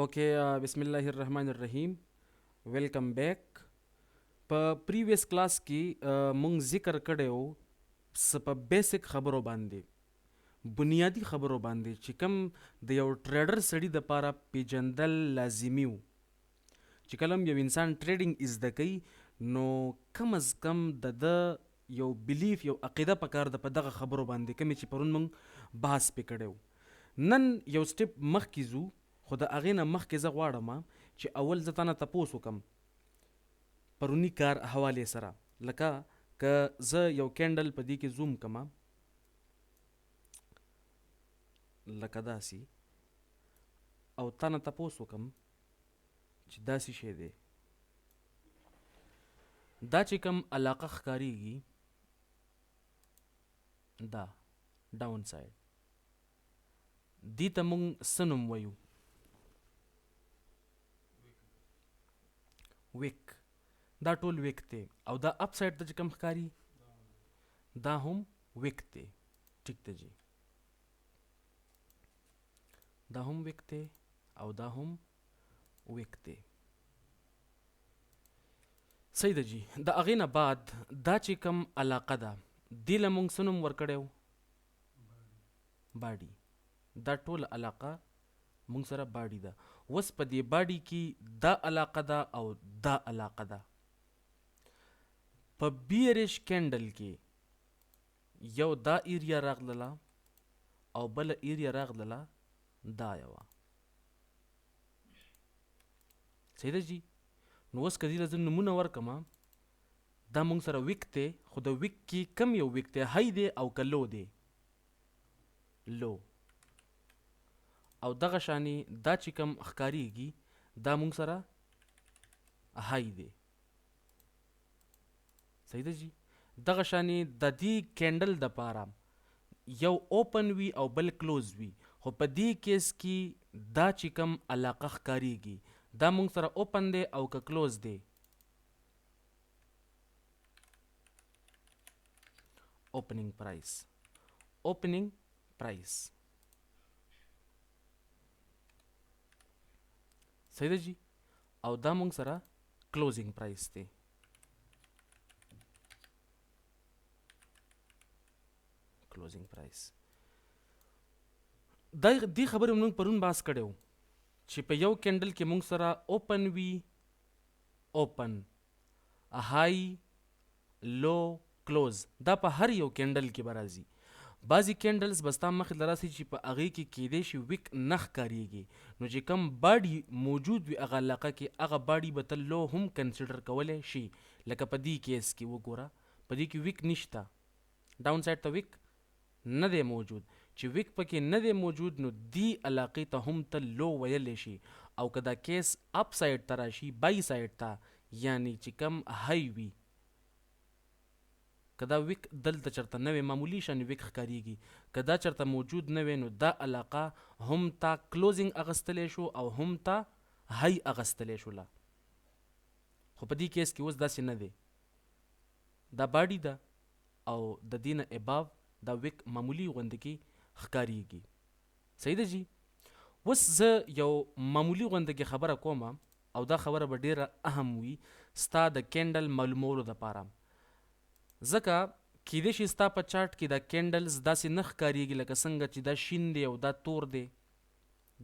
ओके बिस्मिल्लाहिर्रहमानिर्रहीम welcome back په پریویس کلاس کې مونږ ذکر کړی وو په بیسیک خبرو باندې بنیادی خبرو باندې چې کوم د یو ټریډر سړي د پاره پیژندل لازمي وو چې کله یو انسان ټریډینګ زده کوي نو کم از کم د یو بلیف یو عقیده پکار د په دغه خبرو باندې کوم چې پرون مونږ بحث پې کړی نن یو سټپ مخکې ځو خو د هغې نه مخکې زه غواړم چې اول زه تانه تپوس وکم پرونی کار حوالې سره لکه که زه یو کینډل په دې کې زوم کما لکه داسې او تانه تپوس وکم چې داسې شی دی دا چې کوم علاقه ښکاریږي دا ډاون سایډ دې ته مونږ څه نوم وایو ویک دا ټول ویک دی او دا اپ سایډ ته چې کوم ښکاري دا هم ویک دی ټیک دی جی دا هم ویک دی او دا هم ویک دی صحیح ده جی د هغې نه بعد دا چې کوم علاقه ده دې له مونږ څه نوم ورکړی و باډي دا ټول علاقه مونږ سره باډي ده اوس په دې باډي کې دا علاقه ده او دا علاقه ده په بیرش کینډل کې یو دا ایریا راغلله او بله ایریا راغلله دا یوه صحیح ده جی نو اوس که دې له زه نومونه ورکمه دا مونږ سره ویک دی خو د ویک کې کم یو ویک دی هی دی او که لو دی لو او دغه شانې دا چې کوم ښکاریږي دا مونږ سره هی دی صحیح ده جی دغه شانې د دې کینډل دپاره یو اوپن وي او بل کلوز وي خو په دې کیس کې دا چې کوم علاقه ښکاریږي دا مونږ سره اوپن دی او که کلوز دی اوپننګ پرایس صحیح ده جی او دا مونږ سره کلوزینګ پرایس دی کلوزینګ پرایس دې خبرې مونږ پرون بحث کړی و چې په یو کینډل کې مونږ سره اوپن وي اوپن هائی لو کلوز دا په هر یو کینډل کې به راځي بعضې کینډلز به ستا مخې ته راسي چې په هغې کې کیدی شي ویک نه ښکاریږي نو چې کوم باډي موجود وي هغه علاقه کې هغه باډي به ته لو هم کنسیډر کولی شي لکه په دې کیس کې وګوره په دې کې ویک نشته ډاون سایډ ته ویک نه دی موجود چې ویک پکې نه دی موجود نو دې علاقې ته هم ته لو ویلی شي او که دا کیس اپ سایډ ته راشي بای سایډ ته یعنی چې کم هی وي که دا ویک دلته چرته نه وی معمولی شان ویک ښکاریږي که دا چرته موجود نه وی نو دا علاقه هم تا کلوزینګ اغستلی شو او هم تا هی اغستلی شوله خو په دې کیس کې اوس داسې نه دی دا باډي ده او د دې نه اباو دا ویک معمولی غوندې کې ښکاریږي صحیح ده جی اوس زه یو معمولی غوندې کې خبره کومه او دا خبره به ډیره اهم وي ستا د کینډل معلومولو دپاره ځکه کیدای شي ستا په چارټ کې دا کینډلز داسې نه ښکاریږي لکه څنګه چې دا شین دی او دا تور دی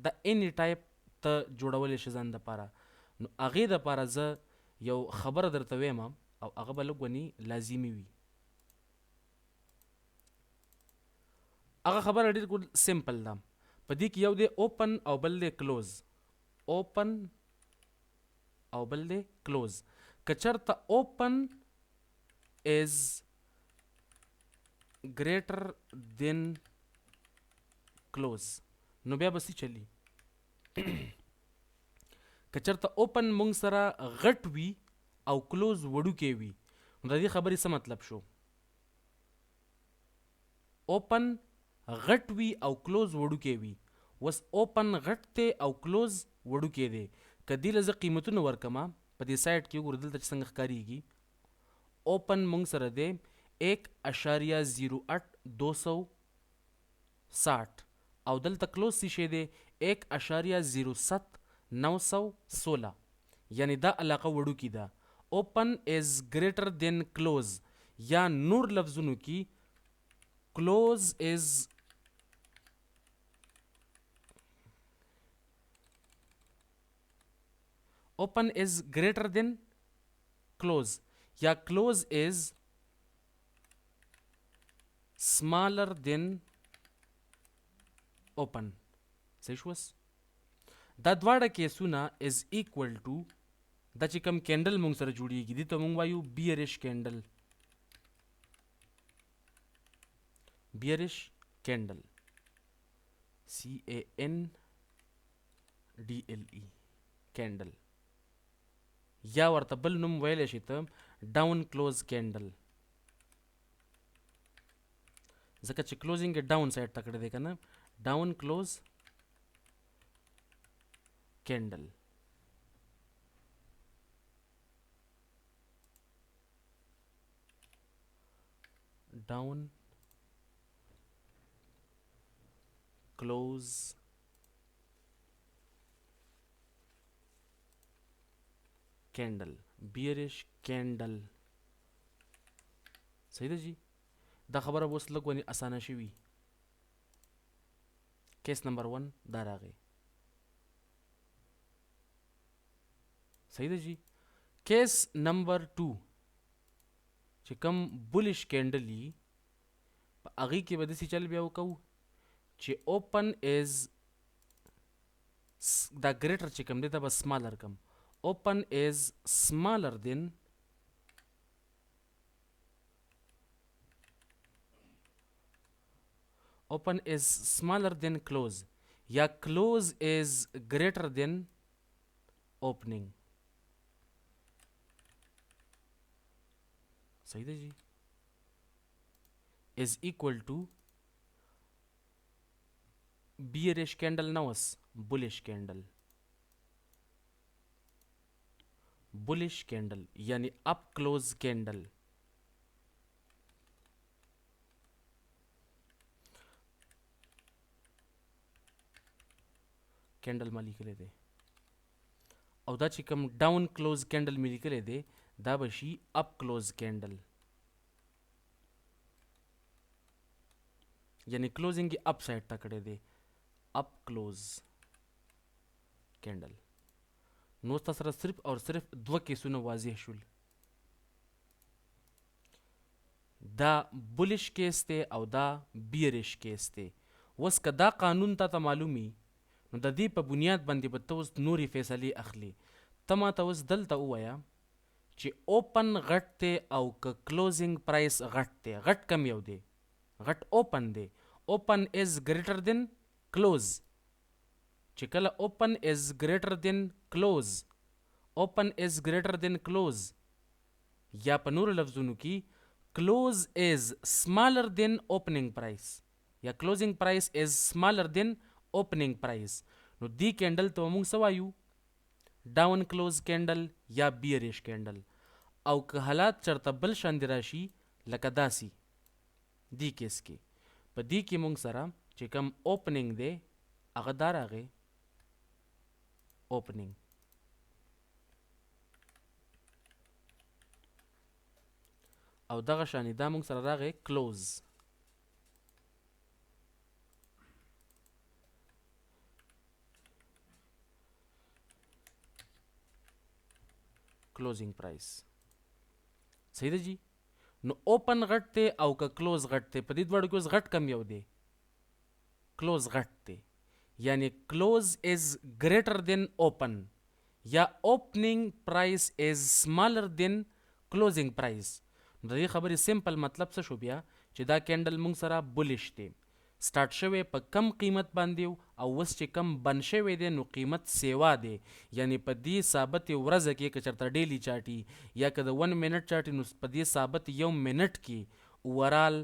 دا اینی ټایپ ته جوړولی شي ځان دپاره نو هغې دپاره زه یو خبره درته ویم او هغه به لږ ونې لازمي وي هغه خبره ډېر سمپل ده په دې کې یو دی اوپن او بل دی کلوز اوپن او بل دی کلوز که چېرته اوپن is greater than close نو بیا به څه چلی که چېرته اوپن مونږ سره غټ وي او کلوز وړوکی وي نو د دې خبرې څه مطلب شو اوپن غټ وي او کلوز وړوکی وي اوس اوپن غټ دی او کلوز وړوکی دی که دې له زه قیمتونه ورکمه په دې سایډ کې وګوره دلته چې څنګه ښکاریږي اوپن مونږ سره دی 1.08 260 او دلته کلوز څه شی دی 1.07 916 یعنی دا علاقه وړوکی ده. اوپن از ګریټر دین کلوز یا نور لفظونو کې کلوز از open is greater than close या close is smaller than open. صحیح شوس. دا دواړه کیسونه is equal to دا چې کوم کینډل مونږ سره جوړیږي دي ته مونږ وایو بیریش کینډل. بیریش کینډل CANDLE کینډل یا ورته بل نوم ویلی شي ته ډاون کلوز کینډل ځکه چې کلوزینګ یې ډاون سایډ ته کړی دی که نه ډاون کلوز کینډل. ډاون کلوز کینډل بیریش کینډل. صحیح ده جی. دا خبره اوس لږ ونې اسانه شوي. کیس نمبر 1 دا راغی. صحیح ده جی. کیس نمبر 2 چې کوم بولش کینډل وي په هغې کې به داسې چل بیا وکوو چې اوپن از دا ګریټر چې کوم دی دا به سمالر کم. open is smaller than close या close is greater than opening. सही है जी. is equal to bearish candle नवस bullish candle. Bullish candle यानी up close candle. Candle में लिखले दे او دا چې کوم ډاون کلوز کینډل مې لیکلی دی دا به شي اپ کلوز کینډل یعنی کلوزینګ یې اپ سایډ ته کړی دی اپ کلوز کینډل. نو تاسو سره صرف او صرف دوه کیسونه واضح شول. دا بولش کیس دی او دا بیریش کیس دی. اوس که دا قانون تا معلومي نو د دې په بنیاد باندې به ته اوس نورې فیصلې اخلي. ته ماته اوس دلته ووایه چې اوپن غټ دی او که کلوزینګ پرایس غټ دی. غټ کم یو دی؟ غټ اوپن دی. اوپن از ګریټر دین کلوز. چې کله اوپن از ګریټر دین کلوز اوپن از ګریټر دین کلوز یا په نورو لفظونو کې کلوز از سمالر دین اوپننګ پرایس یا کلوزینګ پرایس از سمالر دین اوپننګ پرایس. نو دی کینډل ته موږ څه وایو؟ ډاون کلوز کینډل یا بیریش کینډل. او که حالات چرته بل شاندې راشي لکه داسې دی کیس کې په دی کې موږ سره چې کوم اوپننګ دی هغه دا راغی opening او دغه شانې دا موږ سره راغی close. closing price. صحیح ده جی. نو اوپن غټ دی او که کلوز غټ دی په دې دواړو کې اوس غټ کم یو دی کلوز غټ دی یعنی کلوز از ګریټر دین اوپن یا اوپننګ پرایس از سمالر دین کلوزینګ پرایس. د دې خبرې سمپل مطلب څه شو بیا چې دا کینډل موږ سره بولش دی سٹارټ شوی په کم قیمت باندې او اوس چې کم بند شوی دی نو قیمت سیوا دی یعنی په دې ثابت ورځ کې که چېرته ډیلی چاټي یا که د 1 منټ چاټي نو په دې ثابت یو منټ کې اوورال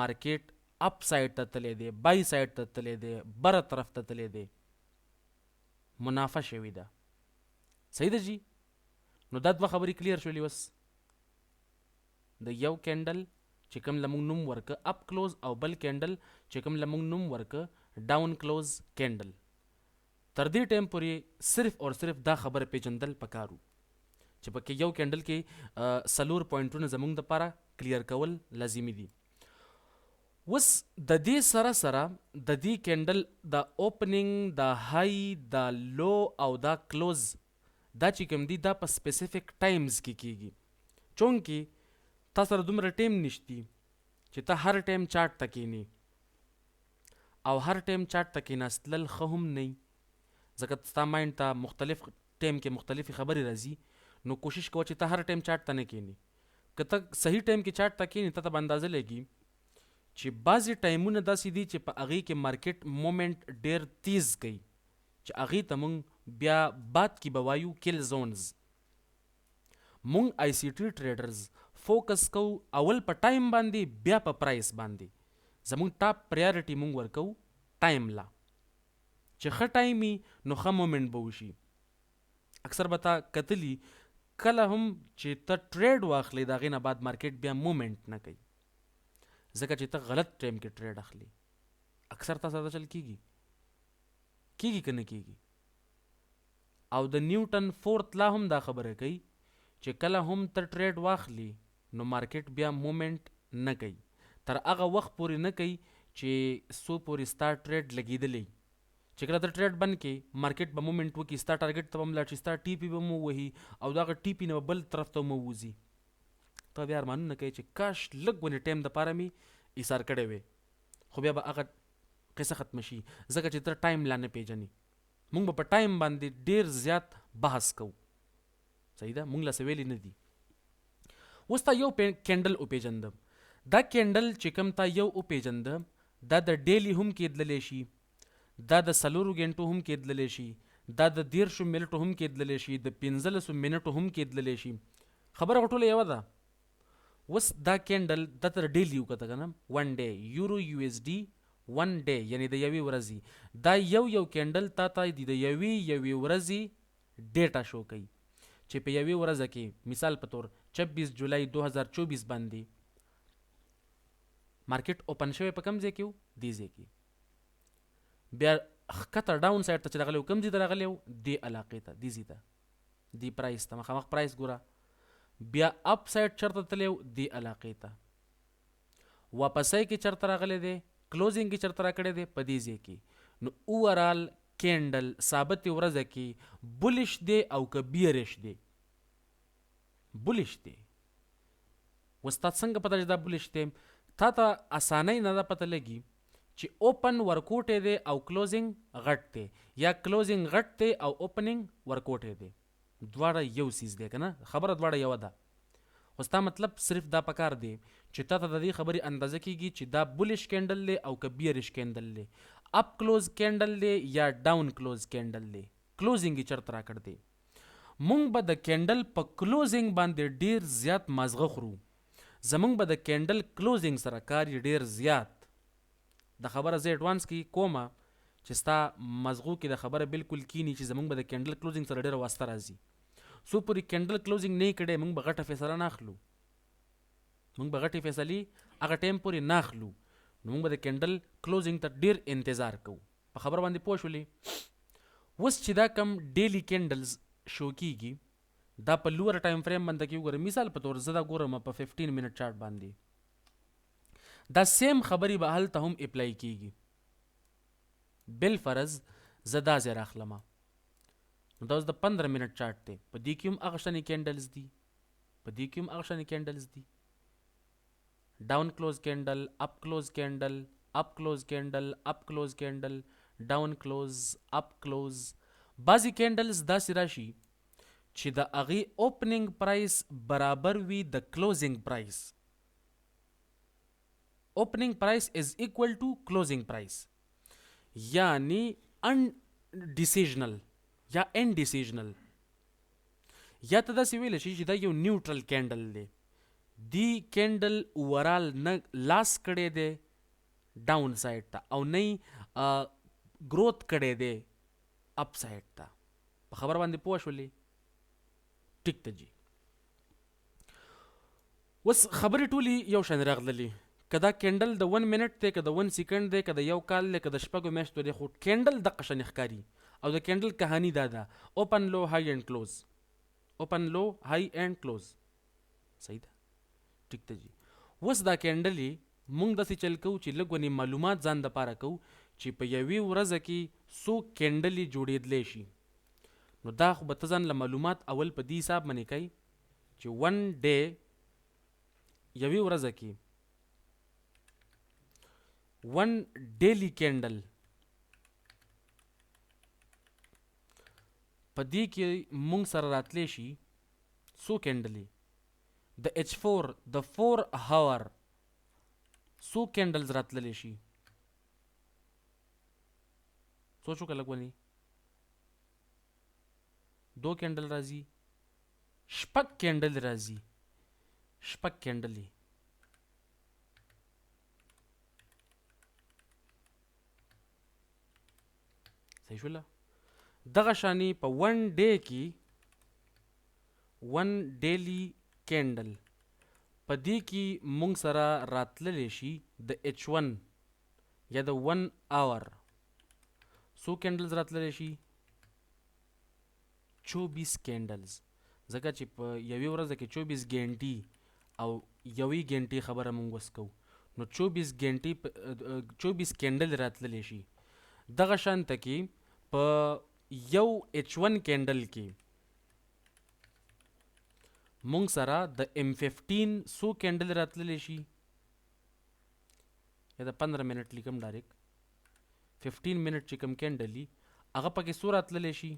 مارکیټ اپ سایډ ته تللی دی بای سایډ ته تللی دی بره طرف ته تللی دی منافع شوی ده. صحیح ده جی. نو دا دوه خبرې کلیر شولې. اوس د یو کینډل چې کوم لمونږ نوم ورکه اپ کلوز او بل کینډل چې کوم لمونږ نوم ورکه ډاون کلوز کینډل. تر دې ټایم پورې صرف او صرف دا خبره پیژندل پکارو چې پکې یو کینډل کې سلور پوینټونه زمونږ دپاره کلیر کول لازمي دي. اوس د دې سره سره د دې کینډل د اوپننګ، د های، د لو او دا کلوز دا چې کوم دي دا په سپیسیفیک ټایمز کې کیږي، چونکې تا سره دومره ټایم نشتی چې ته هر ټایم چارټ ته کینی او هر ټایم چارټ ته کیناستلل ښه هم نه، ځکه ستا مایند ته مختلف ټایم کې مختلفې خبرې راځي، نو کوشش کوه چې ته هر ټایم چارټ ته نه کینی. که ته صحیح ټایم کې چارټ ته کینی ته به اندازه لګي چې بعضې ټایمونه داسې دي چې په هغې کې مارکیټ مومنټ ډېر تیز کوي چې هغې ته مونږ بیا بعد کې به وایو کل زونز. مونږ آی سی ټي ټریډرز فوکس کوو اول په ټایم باندې بیا په پرایس باندې. زمونږ ټاپ پریارټي مونږ ورکوو ټایم لا، چې ښه ټایم وي نو ښه مومنټ به وشي. اکثر به تا کتلي کله هم چې ته ټریډ واخلې د هغې نه بعد مارکیټ بیا مومنټ نه کوي، ځکه چې ته غلط ټایم کې ټریډ اخلي. اکثر تا سره چل کیږي که نه کیږي. او د نیوټن فورت لا هم دا خبره کوي چې کله هم ته ټریډ واخلي نو مارکیټ بیا مومنټ نه کوي، تر هغه وخت پورې نه کوي چې څو پورې ستا ټریډ لګېدلی. چې کله ته ټریډ بند کې مارکیټ به مومنټ وکړي، ستا ټارګټ ته به هم لاړ شي، ستا ټي پي به مو وهي او د هغه ټي پي نه به بل طرف ته مو ووځي. ته بیا ارمانونه کوي چې کاش لږ ونې ټایم دپاره مې ایثار کړی وی، خو بیا به هغه قصه ختمه شي ځکه چې ته ټایم لا نه پیژنې. مونږ به په ټایم باندې ډېر زیات بحث کوو، صحیح ده، مونږ لا څه ویلي نه دي. اوس تا یو کینډل وپېژنده، دا کینډل چې کوم تا یو وپېژنده دا د ډیلی هم کېدللی شي، دا د 4 غنټو هم کېدللی شي، دا د 13 منټو هم کېدللی شي، د 15 منټو هم کېدللی شي. خبره ټوله یوه ده. اوس دا کینډل دا تر ډیلی وکته که نه، 1 ډے یورو یو ایس ډي 1 ډے یعنی د یوې ورځې دا یو کینډل تا ته د یوې ورځې ډیټا شو کوي چې په یوې ورځه کې مثال په طور 26 جولای 2024 باندې مارکیټ اوپن شوی په کم ځای کې و، دې ځای کې بیا ښکته ډاون سایډ ته چې راغلی و کم ځای ته راغلی و، دې علاقې ته، دې ځای ته، دې پرایس ته مخامخ پرایس ګوره، بیا اپ سایډ چرته تللی و دې علاقې ته، واپسی کې چرته راغلی دی، کلوزینګ کې چرته راکړی دی په دې ځای کې. نو اوورال کینډل ثابتې ورځه کې بولش دی او که بیرش دی؟ بولش دی. اوس تا څنګه پته چې دا بولش دی؟ تا ته اسانۍ نه ده پته لګي چې اوپن ورکوټی دی او کلوزینګ غټ دی، یا کلوزینګ غټ دی او اوپننګ ورکوټی دی، دواړه یو سیز دی که نه، خبره دواړه یوه ده. خو ستا مطلب صرف دا پکار دی چې تا ته د دې خبرې اندازه کیږي چې دا بولش کینډل دی او که بیرش کینډل دی، اپ کلوز کینډل دی یا ډاون کلوز کینډل دی، کلوزینګ یې چرته راکړ دی. مونږ به د کینډل په کلوزینګ باندې ډیر زیات مازغه خورو، زمونږ به د کینډل کلوزینګ سره کار یې ډیر زیات. د خبره زه ایډوانس کې کومه چې ستا مزغو کې د خبره بالکل کینی چې زمونږ به د کینډل کلوزینګ سره ډیره واسطه راځي. څو پورې کینډل کلوزینګ نه یې کړی مونږ به غټه فیصله نه اخلو، مونږ به غټې فیصلې هغه ټایم پورې نه اخلو، نو مونږ به د کینډل کلوزینګ ته ډیر انتظار کوو. په خبره باندې پوه شولې؟ اوس چې دا کم ډیلی کینډلز شو کیږي دا په لوور ټایم فریم باندې کې وګوره، مثال په طور زه دا ګورم په 15 منټ چارټ باندې دا سیم خبرې به هلته هم اپلای کیږي. بالفرض زه دا ځای راخلمه، نو دا اوس د 15 منټ چارټ دی، په دې کې هم هغه شانې کینډلز دي، په دې کې هم هغه شانې کینډلز دي، ډاون کلوز کینډل، اپ کلوز کینډل، اپ کلوز کینډل، اپ کلوز کینډل، ډاون کلوز، اپ کلوز. بعضې کینډلز داسې راشي چې د هغې اوپننګ پرایس برابر وي د کلوزینګ پرایس، اوپننګ پرایس از ایکول ټو کلوزینګ پرایس، یعنی انډیسیژنل یا انډیسیژنل، یا ته داسې ویلی شي چې دا یو نیوټرل کینډل دی، دی کینډل اوورال نه لاس کړی دی ډاون سایډ ته او نه گروت کړی دی اپ سایډ ته. په خبر باندې پوه شولې؟ ټیک ته جی. اوس خبرې ټولې یو شان راغللې، که دا کینډل د 1 منټ دی، که د 1 سیکنډ دی، که د یو کال دی، که د شپږو میاشتو دی، خو کینډل دقه شان ښکاري او د کینډل کہانی دا ده اوپن لو هائی اینڈ کلوز اوپن لو هائی اینڈ کلوز صحیح ده ټیک ته جی وس دا کینډلې مونږ داسې چل کوو چې لږ ونې معلومات ځان دپاره کوو چې په یوې ورځه کې څو کینډلې جوړېدلی شي نو دا خو به ته ځان له معلومات اول په دې حساب باندې کوي چې ون ډے یوې ورځه کې ون ډیلی کینډل په دې کې مونږ سره راتلی شي څو کینډلې د H4 د 4 هاور څو کینډلز راتللی شي سوچو که لږ ونې 2 کینډل راځي شپږ کینډل راځي شپږ کینډلې صحیح شوله دغه شانې په ون ډے کې ون ډیلی کینډل په دې کې مونږ سره راتللی شي د H1 یا د 1 آور څو کینډلز راتللی شي 24 کینډلز ځکه چې په یوې ورځ کې 24 ګنټې او یوې ګنټې خبره مونږ وس کوو نو 24 ګنټې 24 کینډل راتللی شي دغه شانته کې په یو H1 کینډل کې مونږ سره د M15 څو کینډل راتللی شي یا د 15 منټ لیکم ډایرکټ 15 منټ چې کوم کینډل وي هغه پکې څو راتللی شي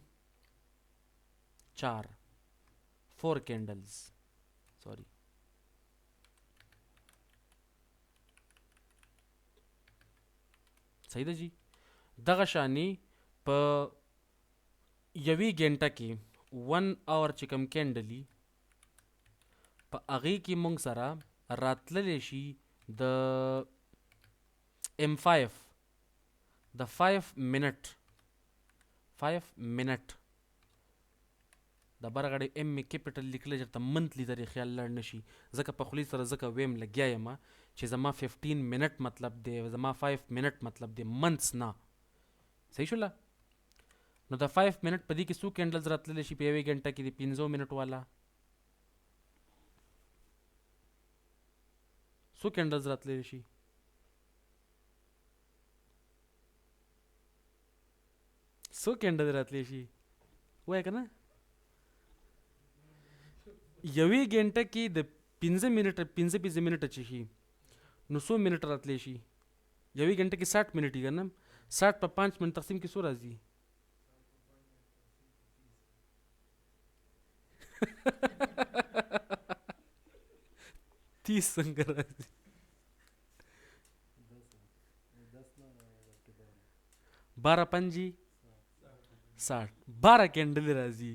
4 کینډلز سوري صحیح ده جی دغه شانې په یوې ګنټه کې 1 اور چې کوم کینډل وي په هغې کې مونږ سره راتللی شي د M5 د 5 منټ د بره غړی ایم می کیپیټل لیکلی چې ته منتلی درې خیال لړ نشي ځکه په خولي سره ځکه ویم لګیا یم چې زما 15 منټ مطلب دی زما 5 منټ مطلب دی منتس نه صحیح شوله نو د 5 منټ په دې کې څو کینډلز راتللی شي په یوې ګنټه کې د 15 منټ والا څو کینډلز راتللی شي څو کینډل راتلی شي وایه که نه یوې ګنټه کې د 15 منټه چې شي نو 100 منټ راتلی شي یوې ګنټه کې 60 منټ که نه 60 په 5 منټ تقسیم کې څو راځي 30 څنګه راځي 12 پنجی 60 12 کینډل راځي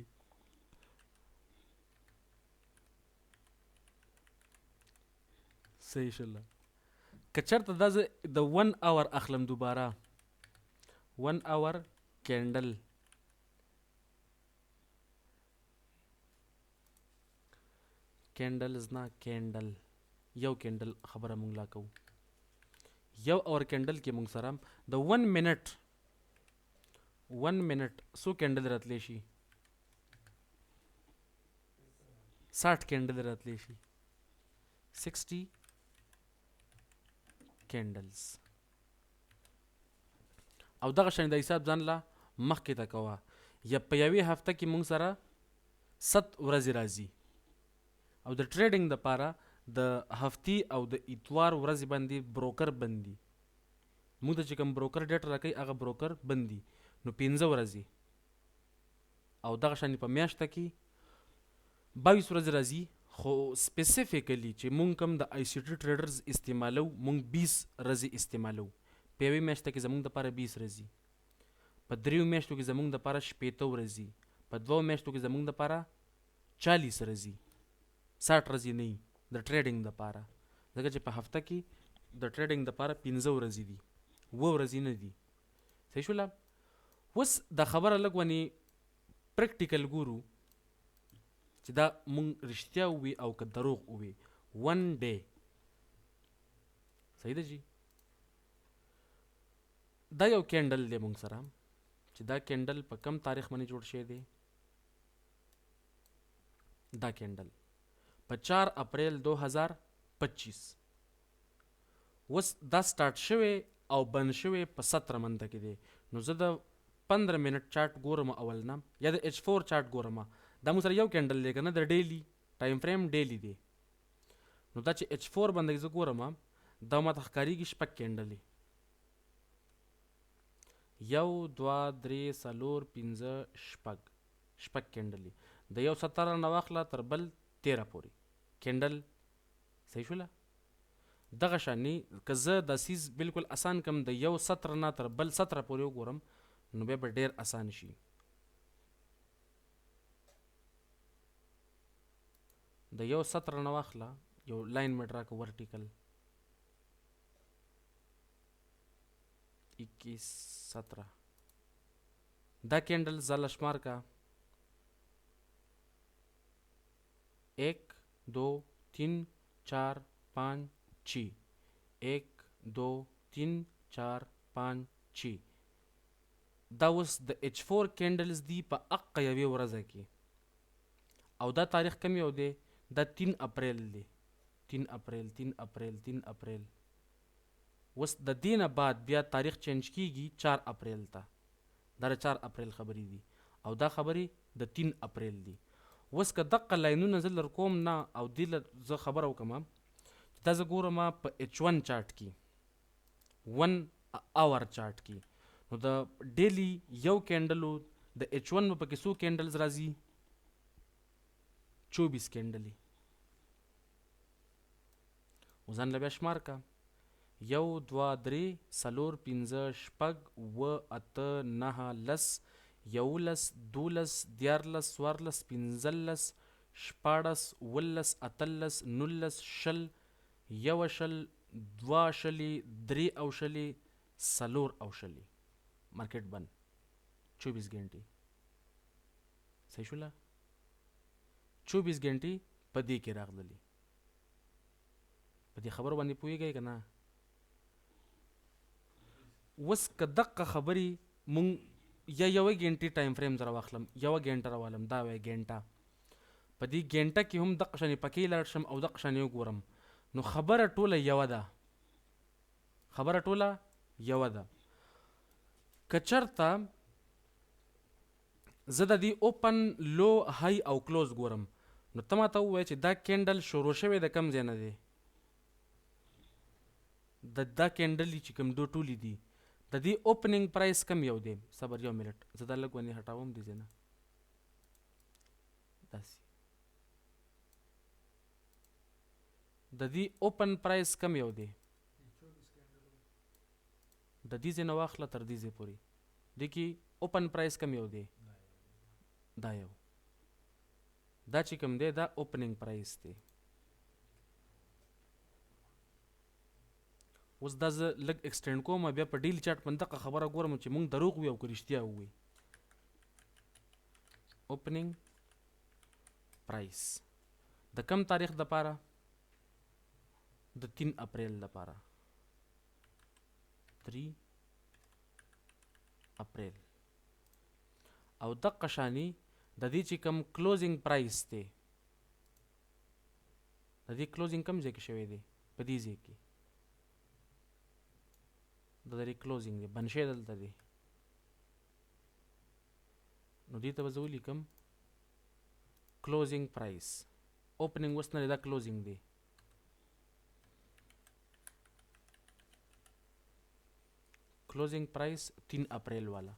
صحیح شله که چېرته دا زه د 1 اور اخلم دوباره 1 اور کینډل کینډلز نه کینډل یو کینډل خبره مونږ لا کوو یو اور کینډل کې مونږ سره د 1 منټ څو کینډل راتلی شي 60 کینډل راتلی شي 60 کینډلز او دغه شان د حساب ځان له مخکې ته کوه یا په یوې هفته کې مونږ سره 7 ورځې راځي او د ټریډینګ دپاره د هفتې او د اتوار ورځې باندې بروکر بندي مونږ ته چې کوم بروکر ډیټ راکوي هغه بروکر بندي نو 15 ورځې او دغه شان په میاشته کې 22 ورځې راځي خو سپیسیفیکلی چې مونږ کوم د آی سی ټي ټریډرز استعمالو مونږ 20 ورځې استعمالو په یوې میاشته کې زمونږ دپاره 20 ورځې په 3 میاشتو کې زمونږ دپاره 15 ورځې په 2 میاشتو کې زمونږ دپاره 40 ورځې 60 ورځې نه د ټریډینګ دپاره ځکه چې په هفته کې د ټریډینګ دپاره 15 ورځې دي 2 ورځې نه دي صحیح شوله اوس دا خبره لږ ونې پریکټیکل ګورو چې دا مونږ رښتیا ووي او که دروغ ووي 1 ډے صحیح ده جی دا یو کینډل دی مونږ سره چې دا کینډل په کم تاریخ باندې جوړ شوی دی. دا کینډل په 4 اپریل 2025 اوس دا سٹارټ شوی او بند شوی په 17 منده کې دی. نو زه د 15 منټ چارټ ګورم اول نه یا د H4 چارټ ګورم. دا مو سره یو کینډل دی کنه، د ډیلی ټایم فریم ډیلی دی. نو دا چې H4 باندې زه ګورم دا ماته ښکاریږي شپږ کینډلې، 1 2 3 4 5 شپږ کینډلې، د یو 17 نه واخله تر بل 13 پورې کینډل. صحیح شوله؟ دغه شانې که زه دا سیز بالکل اسان کم د یو 17 نه تر بل 17 پورې وګورم نو بیا به ډېر اسان شي. د یو 17 نه واخله یو لاین مې ډرا کړه ورټیکل 21 17 دا کینډل زاله شمار کا 1 2 3 4 5 6 1 2 3 4 5 6 دا اوس د H4 کینډلز دی په اقا یوې ورځه کې، او دا تاریخ کم یو دی؟ دا 3 اپریل دی. 3 اپریل 3 اپریل 3 اپریل. اوس د دې نه بعد بیا تاریخ چینج کیږي 4 اپریل ته. دا 4 اپریل خبرې دي او دا خبرې د 3 اپریل دي. اوس که دقه لاینونه زه لر کوم نه او دې له زه خبره وکړم چې دا زه ګورم په H1 چارټ کې 1 اور چارټ کې، نو د ډیلی یو کینډلو د H1 په کې څو کینډلز راځي؟ 24 کینډلې. وزن له بیا شمار کا 1 2 3 4 5 6 7 8 9 10 11 12 13 14 15 16 17 18 19 20 21 22 3 او 4 او مارکیټ بند 24 घंटे. صحیح شوله؟ 24 घंटे په دې کې راغلي. په دې خبرو باندې پوهیږئ که نه؟ اوس که دقه خبرې مونږ یا یوه ګنټې ټایم فریم زره واخلم، یوه ګنټه راوالم، دا وایي ګنټه، په دې ګنټه کې هم دقه شانې پکې لاړ شم او دقه شانې وګورم نو خبره ټوله یوه ده. خبره ټوله یوه ده. که چېرته زه د دې اوپن لو های او کلوز ګورم نو ته ماته ووایه چې دا کینډل شروع شوی د کم ځای نه دی؟ دا کینډلې چې کوم دو ټولې دي د دې اوپننګ پرایس کم یو دی؟ صبر یو منټ زه دا لږ ونې هټاوم دې ځای نه. داسې د دې اوپن پرایس کم یو دی؟ د دې ځای نه واخله تر دې ځای پورې دې کې اوپن پرایس کم یو دی؟ دا یو. دا چې کوم دی دا اوپننګ پرایس دی. اوس دا زه لږ ایکسټینډ کوم بیا په ډیلی چارټ باندې دغه خبره ګورم چې مونږ دروغ وي او که رښتیا ووایي. اوپننګ پرایس د کم تاریخ دپاره؟ د 3 اپریل دپاره. 3 اپریل. او دقه شانې د دې چې کوم کلوزینګ پرایس دی د دې کلوزینګ کم ځای کې شوی دی؟ په دې ځای کې د دې کلوزینګ دی بند شوی دلته دی. نو دې ته به زه ولیکم کلوزینګ پرایس. اوپننګ اوس نه دی، دا کلوزینګ دی. کلوزینګ پرایس 3 اپریل والا.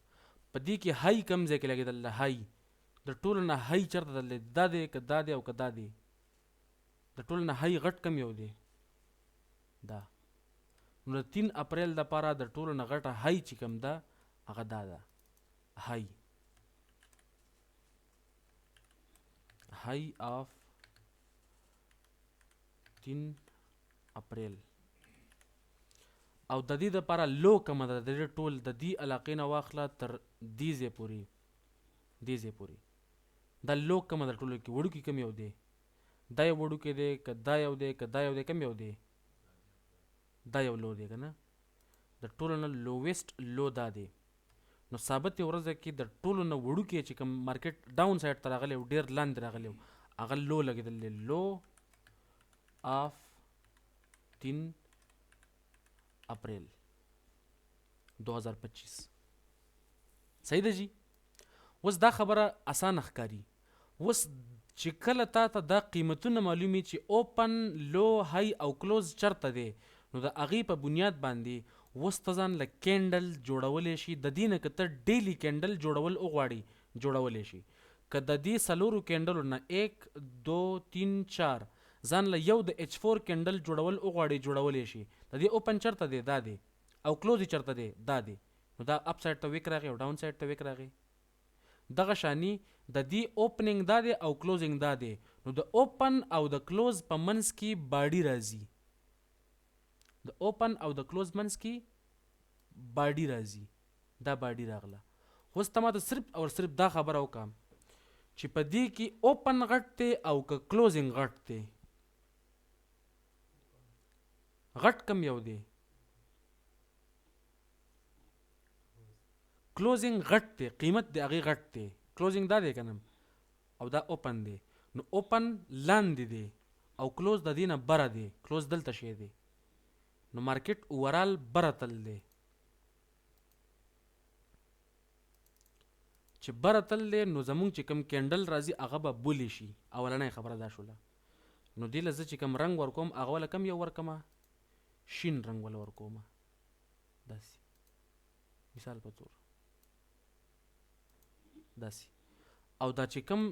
په دې کې های کم ځای کې لګېدل دی؟ های د ټولو نه های چېرته دلدی؟ دا دی که دا دی او که دا دی؟ د ټولو نه های غټ کم یو دی؟ دا. نو د 3 اپریل دپاره د ټولو نه غټه های چې کوم ده هغه دا ده. های آف 3 اپریل. او د دې دپاره لو کومه ده؟ د دې ټول د دې علاقې نه واخله تر دې ځای پورې، دې ځای پورې دا لو کومه ده ټولو کې؟ وړوکي کم یو دی؟ دا یو وړوکی دی که دا یو دی که دا یو دی؟ کم یو دی؟ دا یو لو دی که نه؟ د ټولو نه لوویسټ لو دا دی. نو ثابت ورځ کې د ټولو نه وړوکی چې کوم مارکیټ ډاون سایډ ته راغلی او ډېر لاندې راغلی و هغه لو لګېدل دی لو آف 3 اپریل 2025 صحیح ده جی. اوس دا خبره اسانه ښکاري. اوس چې کله تا ته دا قیمتونه معلومي چې اوپن لو های او کلوز چرته دی نو د هغې په بنیاد باندې اوس ته ځان له کینډل جوړولی شي. د دې نه که ته ډیلی کینډل جوړول وغواړي جوړولی شي. که د دې څلورو کینډلو نه 1 2 3 4 ځان له یو د H4 کینډل جوړول وغواړي جوړولی شي. د دې اوپن چرته دی دا دی او کلوز چرته دی دا دی. نو دا اپ سایډ ته ویک راغی او ډاون سایډ ته ویک راغی. دغه شانی د دې اوپننګ دا دی او کلوزنګ دا دی. نو د اوپن او د کلوز په منځ کې باډي راځي. د اوپن او د کلوز منځ کې باډي راځي. دا باډي راغله. اوس ته ماته صرف او صرف دا خبره وکړه چې په دې کې اوپن غټ دی او که کلوزنګ غټ دی. غټ کم یو دی؟ کلوزنګ غټ دی، قیمت د هغې غټ دی. کلوزنګ دا دی که نه او دا اوپن دی. نو اوپن لاندې دی او کلوز د دې نه بره دی. کلوز دلته شی دی. نو مارکیټ اوورال بره تل دی. چې بره تل دی نو زمونږ چې کوم کینډل راځي هغه به بولی شي. اولنۍ خبره دا شوله. نو دې له زه چې کوم رنګ ورکوم هغه وله کم یو ورکمه؟ شین رنګ وله ورکومه. داسې مثال په طور داسې. او دا چې کوم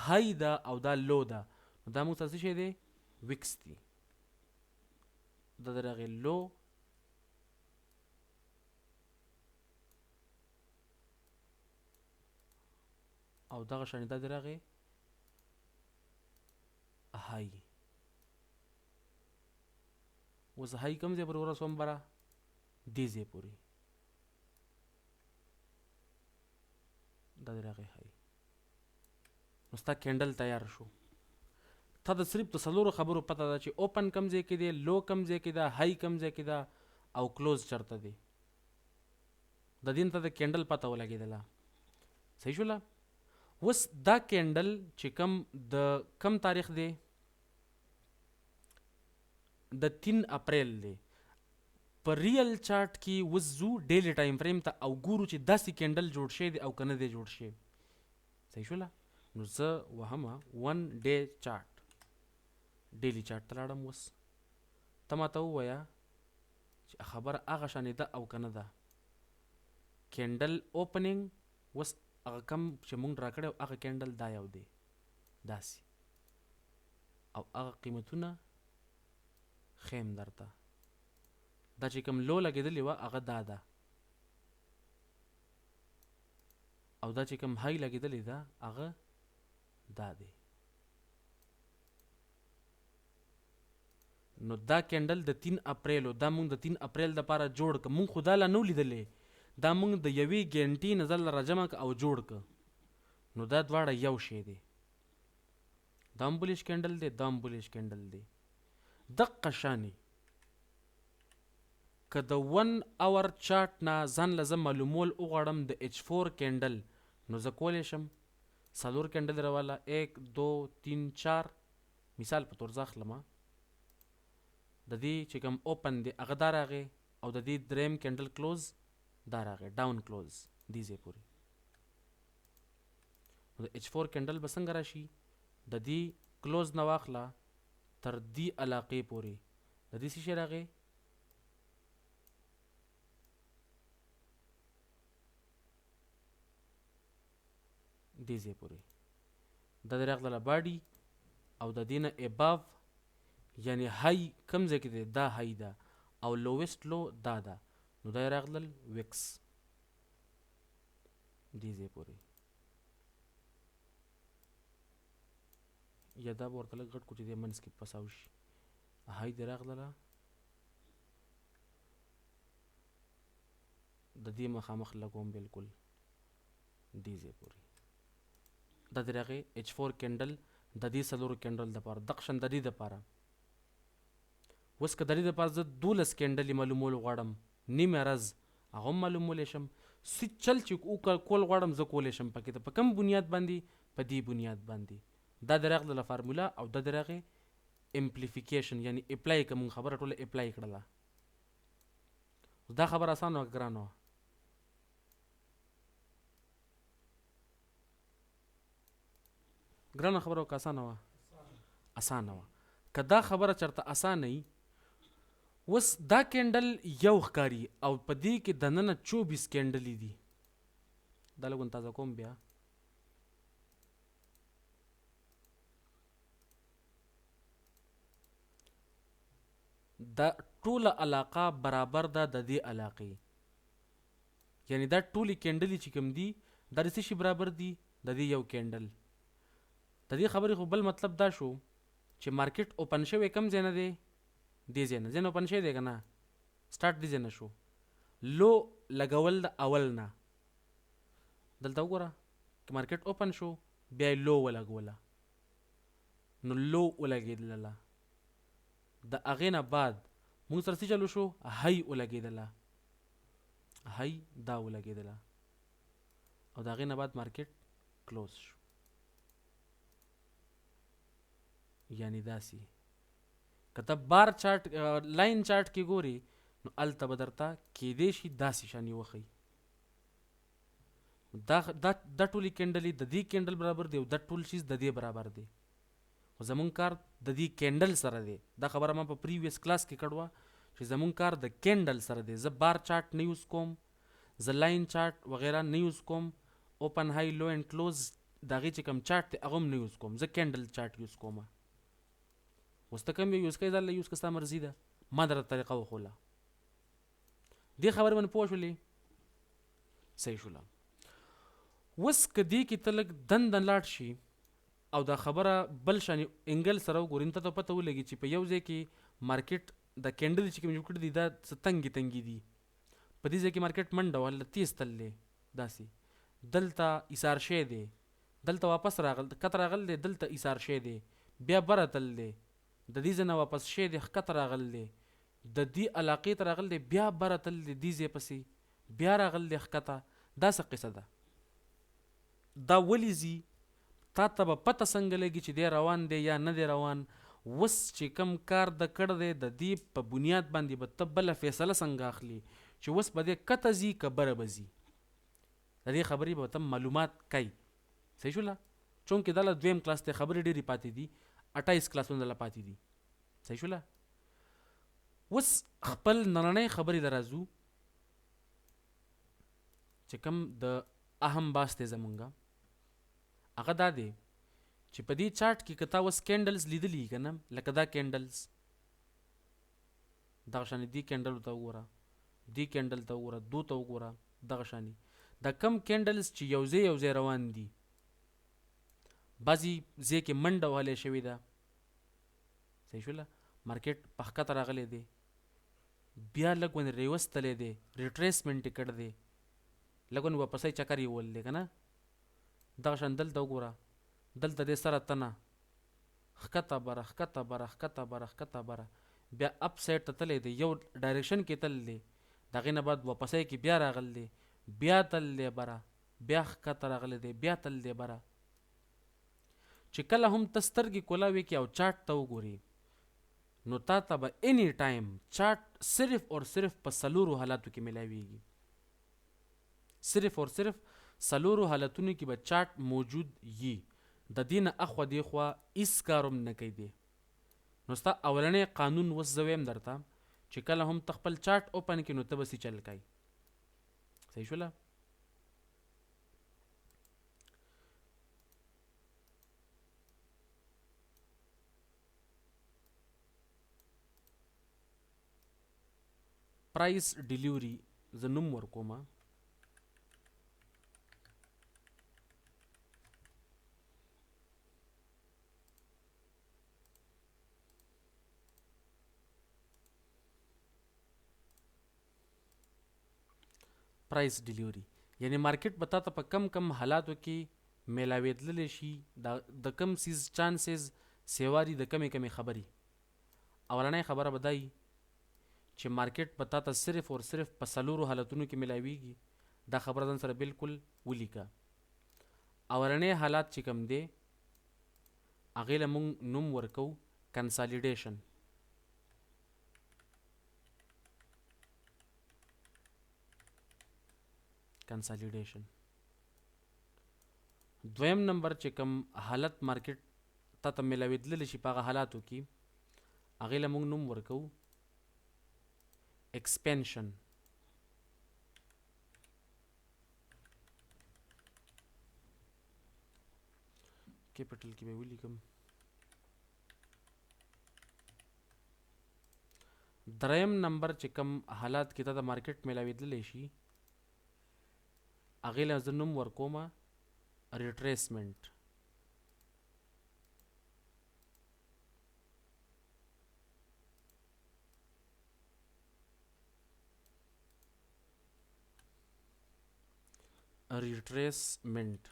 های ده او دا لو ده نو دا موږ ته څه شی دی؟ ویکس دی. دا د هغې لو او دغه شانې دا د هغې های. اوس های کوم ځای پورې ورسوم بره؟ دې ځای پورې. دا د هغې های. نو ستا کینډل تیار شو. تا د صرف د څلورو خبرو پته ده چې اوپن کم ځای کې دی، لو کم ځای کې ده، های کم ځای کې ده او کلوز چرته دی. د دې ته د کینډل پته ولګېدله. صحیح شوله؟ اوس دا کینډل چې کم د کم تاریخ دی؟ د 3 اپریل دی. په ریل چارټ کې اوس ځو ډیلی ټایم فریم ته او ګورو چې داسې کینډل جوړ شوی دی او که نه دی جوړ شوی. صحیح شوله؟ نو زه وهمه 1 ډے چارټ، ډیلی چارټ ته لاړم. اوس ته ماته ووایه چې خبره هغه شانې ده او که نه ده. کینډل اوپننګ اوس هغه کم چې مونږ راکړی هغه کینډل دا یو دی داسې. او هغه قیمتونه خیم درته. دا چې کوم لو لګېدلې وه هغه دا ده او دا چې کوم های لګېدلې ده هغه دا دی. نو دا کینډل د 3 اپریل دا مونږ د 3 اپریل دپاره جوړ که. مونږ خو دا لا نو لیدلې. دا مونږ د یوې ګنټې نه ځل راجمع که او جوړ که. نو دا دواړه یو شی دی. دا هم بولیش کینډل دی، دا هم بولیش کینډل دی. دقه شانې که د 1 اور چارټ نه ځان له زه معلومول وغواړم د H4 کینډل نو زه کولی شم څلور کینډل راواله 1 2 3 4 مثال په طور زه اخلمه. د دې چې کوم اوپن دی هغه دا راغی او د دې دریم کینډل کلوز دا راغی ډاون کلوز دې ځای پورې. نو د H4 کینډل به څنګه راشي؟ د دې کلوز نه واخله تر دې علاقې پورې د دې څه شی راغی؟ دې ځای پورې. دا د راغله باډي او د دې نه اباو یعنی های کم ځای کې دی دا های ده او لویسټ لو دا ده. نو دا یې راغلل ویکس دې ځای پورې. یا دا به ورته لږ غټ کړو چې دې منځ کې پساو شي. های دې راغلله د دې مخامخ لګوم بلکل دې ځای پورې. دا د هغې H4 کینډل د دې څلورو کینډل دپاره دقشن د دې دپاره. اوس که د دې دپاره زه 12 کینډلې معلومول غواړم نیمه ورځ هغه هم معلومولی شم. څه چل چې کول غواړم زه کولی شم پکې ته په کوم بنیاد باندې په دې بنیاد باندې دا د راغله فارمولا او دا د راغې امپلیفیکیشن یعنی اپلای کوم خبره ټوله اپلای کړله دا خبره اسانه وه ګرانه وه ګرانه خبره وه که اسانه وه اسانه وه که دا خبره چېرته اسانه وي اوس دا کینډل یو ښکاري او په دې کې دننه 24 کینډلې دي دا لږ تازه کوم بیا دا ټوله علاقه برابر ده د دې علاقې یعنی دا ټولې کینډلې چې کوم دي دا د څه شي برابر دي د دې یو کینډل د دې خبرې خو بل مطلب دا شو چې مارکیټ اوپن شوی کم ځای نه دی دې ځای نه اوپن شوی دی که نه سټارټ دې ځای نه شو لو لګول د اول نه دلته وګوره که مارکیټ اوپن شو بیا یې لو ولګوله نو لو ولګېدله د هغې نه بعد موږ سره څه چلو شو هی ولګېدله هی دا ولګېدله او د هغې نه بعد مارکیټ کلوز شو یعنی داسې که ته بار چارټ لاین چارټ کې ګوري نو هلته به درته کیدی شي داسې شان یې وښیي دا ټولې کینډلې د دې کینډل برابر دی او دا ټول چیز د دې برابر دی خو زمونږ کار د دې کینډل سره دی دا خبره ما په پریویس کلاس کې کړوه چې زمونږ کار د کینډل سره دی زه بار چارټ نه یوز کوم زه لاین چارټ وغیره نه یوز کوم اوپن های لو اینډ کلوز د هغې چې کوم چارټ دی هغه هم نه یوز کوم زه کینډل چارټ یوز کوم اوس ته کوم یو یوز کوې ځله یوز که ستا مرضي ده ما درته طریقه وښوله دې خبرې باندې پوه شولې صحیح شوله اوس که دې کې ته لږ دندن لاړ شي او دا خبره بل شان انګل سره وګورې ته ته پته ولګي چې په یو ځای کې مارکیټ د کینډل چې کوم جوړ کړي دي دا څه تنګې تنګې دي په دې ځای کې مارکیټ منډه وهله تیز تل دی داسې دلته ایثار شی دی دلته واپس راغل کته راغل دی دلته ایثار شی دی بیا بره تل دی د دې ځای نه واپس شی دی ښکته راغل دی د دې علاقې ته راغل دی بیا بره تل دی دې ځای پسې بیا راغل دی ښکته دا څه قصه ده دا ولې ځي تا ته به پته څنګه لګي چې دی روان دی یا نه دی روان اوس چې کم کار د کړ دی د دې په بنیاد باندې به ته بله فیصله څنګه اخلي چې اوس به دی کته ځي که بره به ځي د دې خبرې به ته معلومات کوي صحیح شوله چونکې دا له دویم کلاس ته خبرې ډېرې پاتې دي 28 کلاسونه دله پاتې دي صحیح شوله اوس خپل نننۍ خبرې ته راځو چې کوم د اهم باس دی زمونږه هغه دا دی چې په دې چارټ کې که تا اوس کینډلز لیدلي که نه لکه دا کینډلز دغه شانې دې کینډلو ته وګوره دې کینډل ته وګوره دو ته وګوره دغه شانې دا کم کینډلز چې یو ځای روان دي بعضې ځای کې منډه وهلی شوې ده صحیح شوله مارکیټ په ښکته راغلی دی بیا لږ ونې ریوستلی دی ریټریسمنټ یې کړی دی لږ ونې واپسۍ چکر یې وولی دی که نه دغه شان دلته وګوره دلته دې سره تنه ښکته بره ښکته بره ښکته بره ښکته بره بیا اپ سایډ ته تللی دی یو ډایرکشن کې تل دی د هغې نه بعد واپسۍ کې بیا راغلی دی بیا تل دی بره بیا ښکته راغلی دی بیا تل دی بره چې کله هم ته سترګې کولاوې کې او چارټ ته وګورې نو تا ته به اني ټایم چارټ صرف اور صرف په څلورو حالاتو کې میلاویږي صرف اور صرف څلورو حالتونو کې به چارټ موجود یي د دې نه اخوا دې خوا هېڅ کار هم نه کوي دی نو ستا اولنی قانون اوس زه ویم درته چې کله هم ته خپل چارټ اوپن کړي نو ته به سې چل کوي صحیح شوله پرایس ډیلیوري زه نوم ورکومه پرایس ډیلیوري یعنی مارکیټ به تا ته په کم کم حالاتو کې میلاوېدللی شي د کم سیز چانسز سیواري د کمې کمې خبرې اولنۍ خبره به دا چې مارکیټ به تا ته صرف اور صرف په څلورو حالتونو کې میلاویږي دا خبره ځان سره بالکل ولیکه. اولنی حالات چې کوم دی هغې له موږ نوم ورکو کنسالیډیشن. کنسالیډیشن. دویم نمبر چې کوم حالت مارکیټ ته ملاوېدلی شي په هغه حالاتو کې هغې له موږ نوم ورکو ایکسپینشن. کیپټل کې به ولیکم. دریم نمبر چې کوم حالات کې ته د مارکیټ ملاوېدلی شي هغې له زه نوم ورکومه ریټریسمنټ. ریټریسمنټ.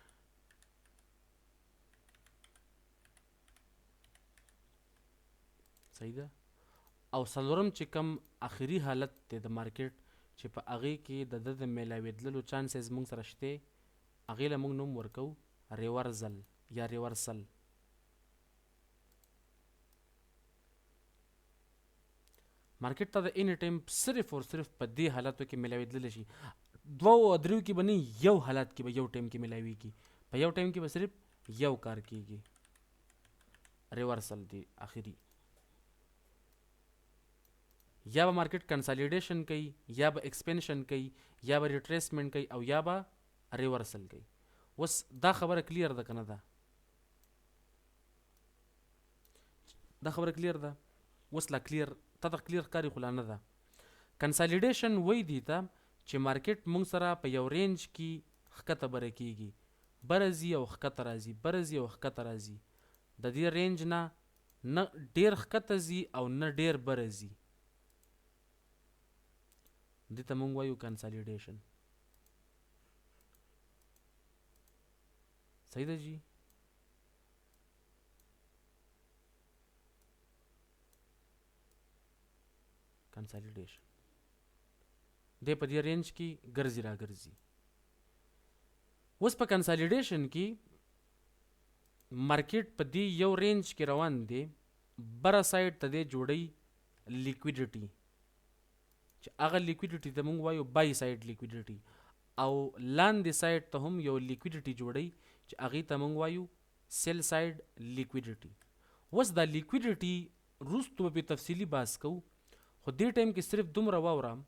صحیح ده. او څلورم چې کوم آخري حالت دی د مارکیټ چې په هغې کې د ده د میلاوېدلو چانسز موږ سره شته هغې له موږ نوم ورکو ریورزل یا ریورسل. مارکیټ ته د اینی ټایم صرف او صرف په دې حالاتو کې میلاوېدلی شي. دوو او دریو کې به نه یو حالت کې به یو ټایم کې میلاویږي. په یو ټایم کې به صرف یو کار کیږي. ریورسل دی آخري. یا به مارکیټ کنسالیډیشن کوي یا به ایکسپینشن کوي یا به ریټریسمنټ کوي او یا به ریورسل کوي. اوس دا خبره کلیر ده که نه ده؟ دا خبره کلیر ده؟ اوس لا کلیر تا ته کلیر ښکاري خو لا نه ده. کنسالیډیشن وایي دې ته چې مارکیټ موږ سره په یو رینج کې ښکته بره کیږي، بره ځي او ښکته راځي، بره ځي او ښکته راځي. د دې رینج نه ډېر ښکته ځي او نه ډېر بره ځي. دې ته موږ وایو کنسالیډیشن. صحیح ده جی؟ کنسالیډیشن دی په دې رینج کې ګرځي را ګرځي. اوس په کنسالیډیشن کې مارکیټ په دې یو رینج کې روان دی. بره سایډ ته دی جوړی لیکویډیټي چې هغه لیکویډیټي ته موږ وایو بای سایډ لیکویډیټي، او لاندې سایډ ته هم یو لیکویډیټي جوړی چې هغې ته موږ وایو سیل سایډ لیکویډیټي. اوس دا لیکویډیټي وروستو به پرې تفصیلي بحث کوو، خو دې ټایم کې صرف دومره واورم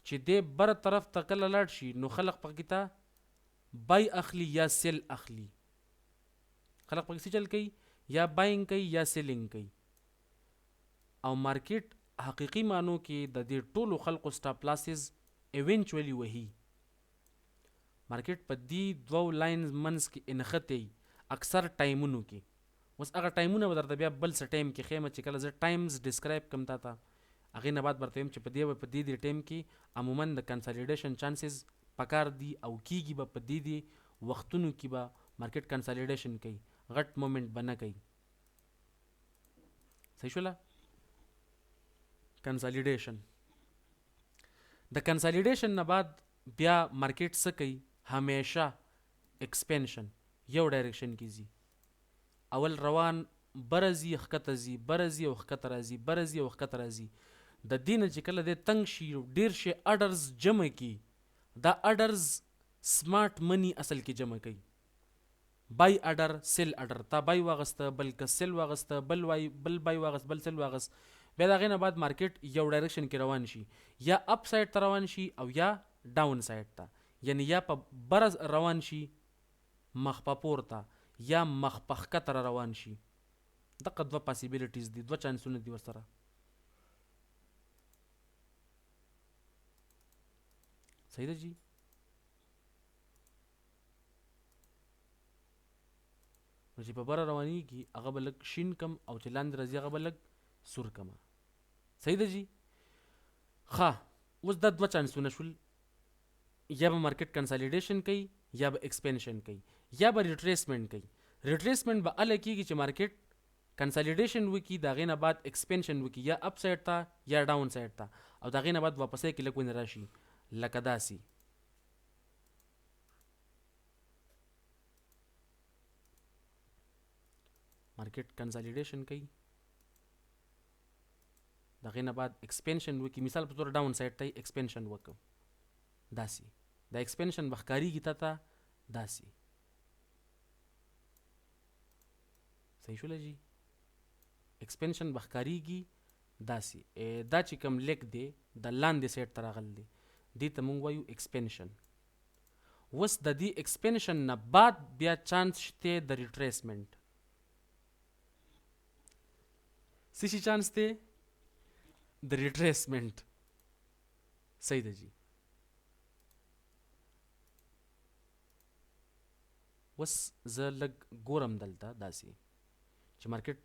چې دې بره طرف ته کله لاړ شي نو خلق پکې ته بای اخلي یا سیل اخلي. خلق پکې څه چل کوي؟ یا باینګ کوي یا سیلینګ کوي. او مارکیټ حقیقي معنو کې د دې ټولو خلقو سټاپ لاسز ایونچولی وهي. مارکیټ په دې دوو لاینز منځ کې انښتی اکثر ټایمونو کې. اوس هغه ټایمونه به درته بیا بل څه ټایم کې ښیم چې کله زه ټایمز ډسکرایب کړم تا ته هغې نه بعد برته ویم چې په دې ټایم کې عموما د کنسالیډیشن چانسز پکار دي او کیږي به په دې وختونو کې به مارکیټ کنسالیډیشن کوي، غټ مومنټ به نه کوي. صحیح شوله؟ کنسالیډیشن. د کنسالیډیشن نه بعد بیا مارکیټ څه کوي؟ همیشه ایکسپینشن یو ډایرکشن کې ځي. اول روان بره ځي ښکته ځي، بره ځي او ښکته راځي، بره ځي او ښکته راځي. د دې نه چې کله دی تنګ شي ډېر شي اډرز جمع کي. دا اډرز سمارټ منی اصل کې جمع کوي. بای اډر سیل اډر، تا بای واغسته بل که سیل واغسته بل بای واغست بل سیل واغست. بیا د هغې نه بعد مارکیټ یو ډایرکشن کې روان شي، یا اپ سایډ ته روان شي او یا ډاون سایډ ته، یعنی یا په بره روان شي مخ په پورته یا مخ په ښکته روان شي. دغه دوه پاسیبلیټیز دي، دوه چانسونه دي ورسره. صحیح ده جی؟ نو چې په بره روانېږي هغه به لږ شین کم او چې لاندې راځي هغه به لږ سور کمه. صحیح ده جی؟ ښه، اوس دا دوه چانسونه شول. یا به مارکیټ کنسالیډیشن کوي یا به ایکسپینشن کوي یا به ریټریسمنټ کوي. ریټریسمنټ به هله کېږي چې مارکیټ کنسالیډیشن وکړي، د هغې نه بعد ایکسپینشن وکړي یا اپ سایډ ته یا ډاون سایډ ته، او د هغې نه بعد واپسۍ کې لږ ونې راشي لکه داسې. مارکیټ کنسالیډیشن کوي، د هغې نه بعد ایکسپینشن وکړي، مثال په توګه ډاون سایډ ته یې ایکسپینشن وکړو داسې، دا ایکسپینشن به ښکارېږي تا ته داسې. صحیح شوله جي؟ ایکسپینشن به ښکارېږي داسې. دا چې کوم لیک دی د لاندې سایډ ته راغلی دی، دې ته موږ وایو ایکسپینشن. اوس د دې ایکسپینشن نه بعد بیا چانس شته د ریټریسمنټ. څه شي چانس دی؟ د ریټریسمنټ. صحیح ده جی. اوس زه لږ ګورم دلته داسې چې مارکیټ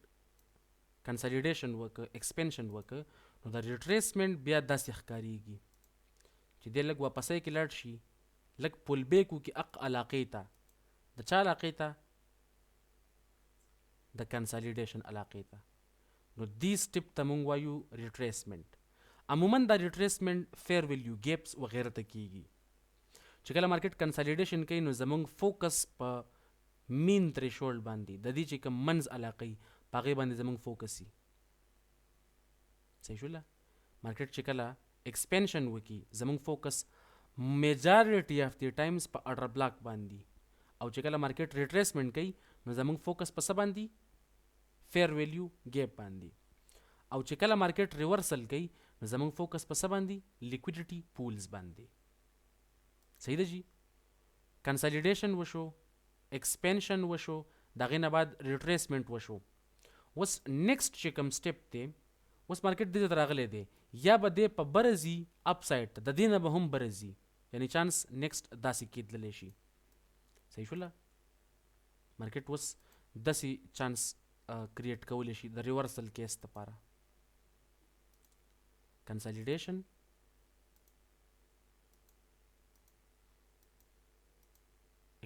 کنسالیډیشن وکړه، ایکسپینشن وکړه، نو د ریټریسمنټ بیا داسې ښکارېږي چې دی لږ واپسۍ کې لاړ شي، لږ پول بیک وکړي اق علاقې ته. د چا علاقې ته؟ د کنسالیډیشن علاقې ته. نو دې سټپ ته موږ وایو ریټریسمنټ. عموما دا ریټریسمنټ فیر ویلیو ګیپس وغیره ته کیږي. چې کله مارکیټ کنسالیډیشن کوي نو زموږ فوکس په مین تھریشولډ باندې، د دې چې کوم منځ علاقې په هغې باندې زموږ فوکس وي. صحیح شوله؟ مارکیټ چې کله ایکسپینشن وکړي زموږ فوکس میجارټي اف دی ټایمز په اډر بلاک باندې، او چې کله مارکیټ ریټریسمنټ کوي نو زموږ فوکس په څه باندې؟ فیر ویلیو ګیپ باندې. او چې کله مارکیټ ریورسل کوي نو زموږ فوکس په څه باندې؟ لیکویډیټي پولز باندې. صحیح ده جی؟ کنسالیډیشن وشو، ایکسپینشن وشو، د هغې نه بعد ریټریسمنټ وشو. اوس نیکسټ چې کوم سټپ دی، اوس مارکیټ دې ته راغلی دی، یا به دی په بره ځي اپ سایډ ته، د دې نه به هم بره ځي، یعنې چانس نیکسټ داسې کېدلی شي. صحیح شوله؟ مارکیټ اوس داسې چانس کریټ کولی شي د ریورسل کیس دپاره. کنسالیډیشن،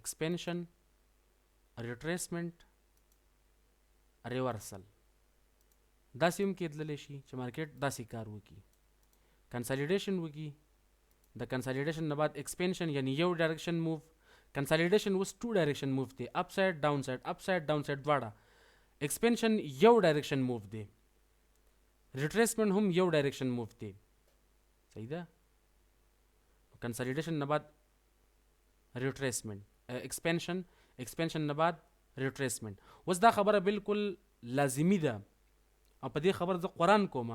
ایکسپینشن، ریټریسمنټ، ریورسل. داسې هم کېدلی شي چې مارکیټ داسې کار وکړي، کنسالیډیشن وکړي، د کنسالیډیشن نه بعد ایکسپینشن یعنی یو ډایرکشن موو. کنسالیډیشن اوس 2 ډایرکشن موو دی، اپ سایډ ډاون سایډ، اپ سایډ ډاون سایډ دواړه. ایکسپینشن یو ډایرکشن موو دی، ریټریسمنټ هم یو ډایرکشن موو دی. صحیح ده؟ کنسالیډیشن نه بعد ریټریسمنټ، ایکسپینشن، ایکسپینشن نه بعد ریټریسمنټ. اوس دا خبره بالکل لازمي ده، او په دې خبره زه قرآن کوم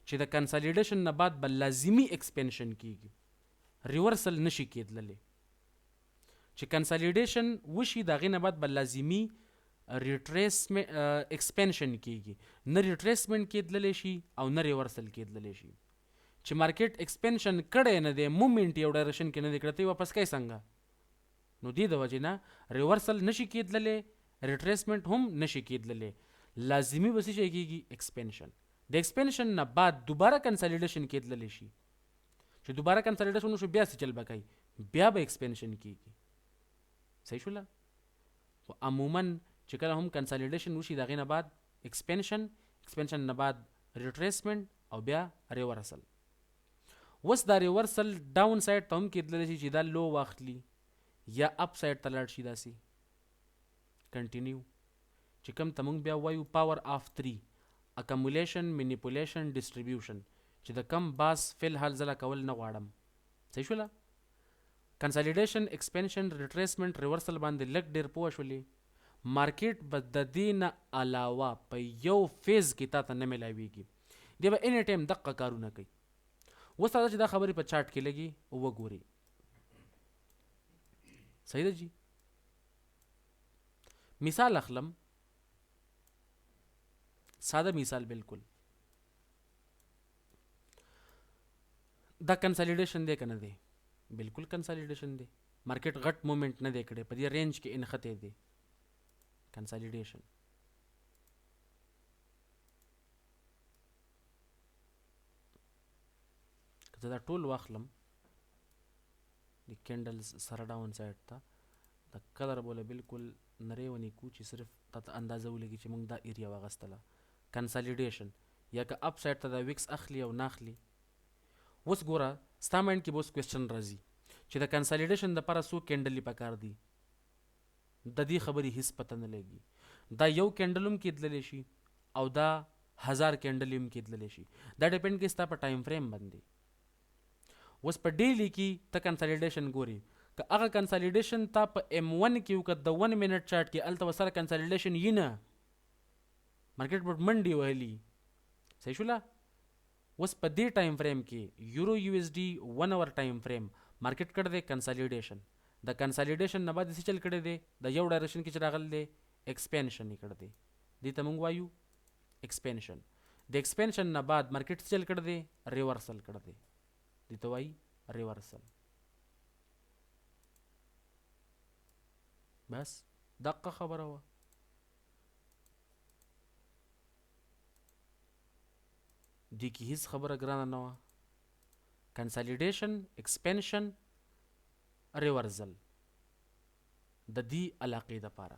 چې د کنسالیډیشن نه بعد به لازمي ایکسپینشن کیږي، ریورسل نشي کېدلی. چې کنسالیډیشن وشي د هغې نه بعد به لازمي ایکسپینشن کیږي، نه ریټریسمنټ کېدلی شي او نه ریورسل کېدلی شي. چې مارکیټ ایکسپینشن کړی نه دی، مومنټ یو ډایرکشن کې نه دی کړی، ته یې واپس کوي څنګه؟ نو دې د وجې نه ریورسل نشي کېدلی، ریټریسمنټ هم نشي کېدلی، لازمي به څه شی کېږي؟ ایکسپینشن. د ایکسپینشن نه بعد دوباره کنسالیډیشن کېدلی شي، چې دوباره کنسالیډیشن وشو بیا څه چل به کوي؟ بیا به ایکسپینشن کېږي. صحیح شوله؟ خو عموما چې کله هم کنسالیډیشن وشي د هغې نه بعد ایکسپینشن، ایکسپینشن نه بعد ریټریسمنټ او بیا ریورسل. اوس دا ریورسل ډاون سایډ ته هم کېدلی شي چې دا لو واخلي، یا اپ سایډ ته لاړ شي داسې کنټینیو، چې کوم ته موږ بیا وایو پاور آف 3، اکمولیشن، منیپولیشن، ډسټریبیوشن، چې د کم باس فی الحال زه لا کول نه غواړم. صحیح شوله؟ کنسالیډیشن، ایکسپینشن، ریټریسمنټ، ریورسل باندې لږ ډېر پوه شولې. مارکیټ به د دې نه علاوه په یو فیز کې تا ته نه میلاویږي، دی به اینی ټایم دقه کارونه کوي. اوس راځه چې دا خبرې په چارټ کې لګي وګوري. صحیح ده جی؟ مثال اخلم، ساده مثال بالکل. دا کنسالیډیشن دی که نه دی؟ بالکل کنسالیډیشن دی. مارکیټ غټ مومنټ نه دی کړی، په دې رینج کې انختی دی. کنسالیډیشن. که زه دا ټول واخلم د کینډلز سره ډاون سایډ ته، د کلر بوله بالکل نری ونیکو چې صرف تاته اندازه ولګي چې موږ دا ایریا واغستله. کنسالیډیشن یا که اپ سایډ ته دا ویکس اخلي او ناخلي. اوس ګوره ستا مایند کې به اوس کوېسچن راځي چې د کنسالیډیشن دپاره څو کینډلې پکار دي؟ د دې خبرې هیڅ پته نه لګي. دا یو کینډل هم کېدلی شي او دا 1000 کینډل هم کېدلی شي. دا ډیپینډ کوي ستا په ټایم فریم باندې. اوس په ډیلی کې ته کنسالیډیشن ګوري، که هغه کنسالیډیشن تا په M1 کې وکړه د 1 منټ چارټ کې، هلته ورسره کنسالیډیشن یې نه، مارکیټ به منډې وهلي. صحیح شوله؟ اوس په دې ټایم فریم کې یورو USD 1 اور ټایم فریم مارکیټ کړی دی کنسالیډیشن. د کنسالیډیشن نه بعد څه چل کړی دی؟ د یو ډایرکشن کې چې راغلی دی ایکسپینشن یې کړی دی، دې ته موږ وایو ایکسپینشن. د ایکسپینشن نه بعد مارکیټ څه چل کړی دی؟ ریورسل کړی دی، دې ته وایي ریورسل. بس دقه خبره وه. دې کې هیڅ خبره ګرانه نه وه. کنسالیډیشن، ایکسپینشن، ریورسل د دې علاقې دپاره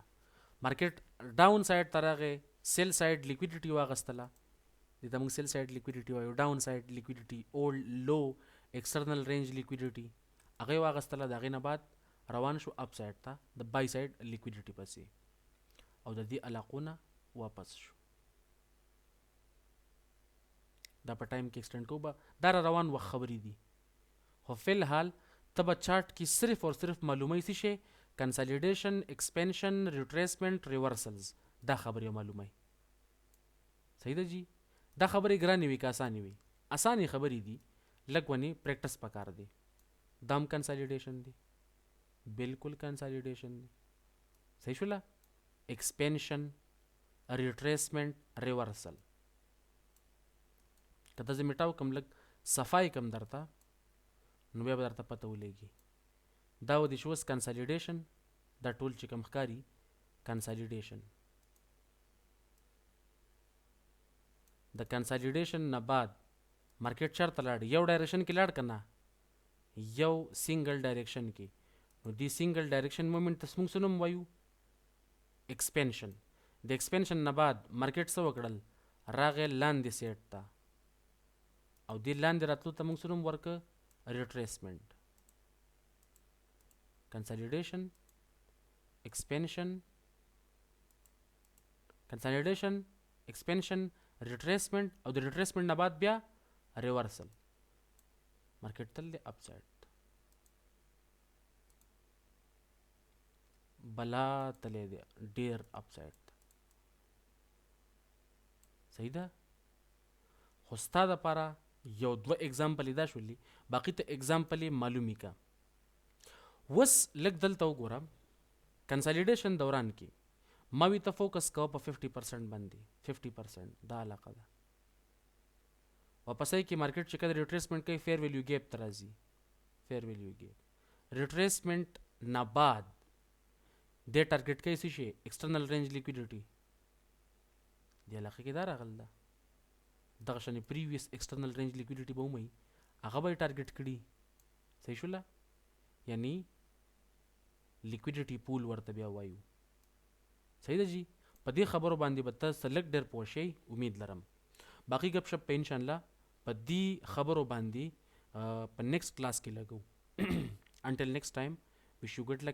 مارکیټ ډاون سایډ ته راغی، سیل سایډ لیکویډیټي واغستله، دې ته موږ سیل سایډ لیکویډیټي وایو. ډاون سایډ لیکویډیټي، اولډ لو ایکسټرنل رینج لیکویډیټي هغه یې واغستله. د هغې نه بعد روان شو اپ سایډ ته د بای سایډ لیکویډیټي پسې، او د دې علاقو نه واپس شو. دا په ټایم کې ایکسټینډ کوو به، دا را روان وخت خبرې دي. خو فی الحال ته به چارټ کې صرف اور صرف معلوموي څه شی؟ کنسالیډیشن، ایکسپینشن، ریټریسمنټ، ریورسلز، دا خبرې معلوموي. صحیح ده جی؟ دا خبرې ګرانې وي که اسانې وي؟ اسانې خبرې دي، لږ ونې پریکټس پکار دی. دا هم کنسالیډیشن دی، بالکل کنسالیډیشن دی. صحیح شوله؟ ایکسپینشن، ریټریسمنټ، ریورسل. که ته زه میټاو کم لږ صفای کم درته، نو بیا به درته پته ولګي. دا ودې شو اوس کنسالیډیشن، دا ټول چې کم ښکاري کنسالیډیشن. د کنسالیډیشن نه بعد مارکیټ چېرته لاړ؟ یو ډایرکشن کې لاړ که نه؟ یو سنګل ډایرکشن کې. نو دې سنګل ډایرکشن مومنټ ته موږ څه نوم وایو؟ ایکسپینشن. د ایکسپینشن نه بعد مارکیټ څه وکړل؟ راغی لاندې سیټ ته، او دې لاندې راتلو ته موږ څه نوم ورکړه؟ ریټریسمنټ. کنسالیډیشن، ایکسپینشن، کنسالیډیشن، ایکسپینشن، ریټریسمنټ، او د ریټریسمنټ نه بعد بیا ریورسل. مارکیټ تل دی اپ سایډ، بلا تلی دی ډیر اپ سایډ. صحیح ده؟ خو ستا دپاره یو دوه اگزامپل دا شولي، باقي ته اگزامپل معلومی کا. وس لږ دلته وګوره، کنسالیډیشن دوران کې ما وی ته فوکس کوه په 50% باندې. 50% دا علاقه ده. واپسې کې مارکیټ چې کله ریټریسمنټ کوي فیر ویلیو ګیپ ته راځي. فیر ویلیو ګیپ ریټریسمنټ نه بعد دې ټارګټ کوي څه شي؟ ایکسټرنل رینج لیکویډیټي. دې علاقه کې دا راغلی ده. دغه شانې پریویس ایکسټرنل رینج لیکویډیټي به وموي، هغه به یې ټارګټ کړي. صحیح شوله؟ یعنی لیکویډیټي پول ورته بیا وایو. صحیح ده جی؟ په دې خبرو باندې به تاسو لږ ډېر پوه شئ، امید لرم. باقي ګپ شپ په انشاءالله په دې خبرو باندې په نیکسټ کلاس کې لګو. انټل نیکسټ ټایم، wish you good luck.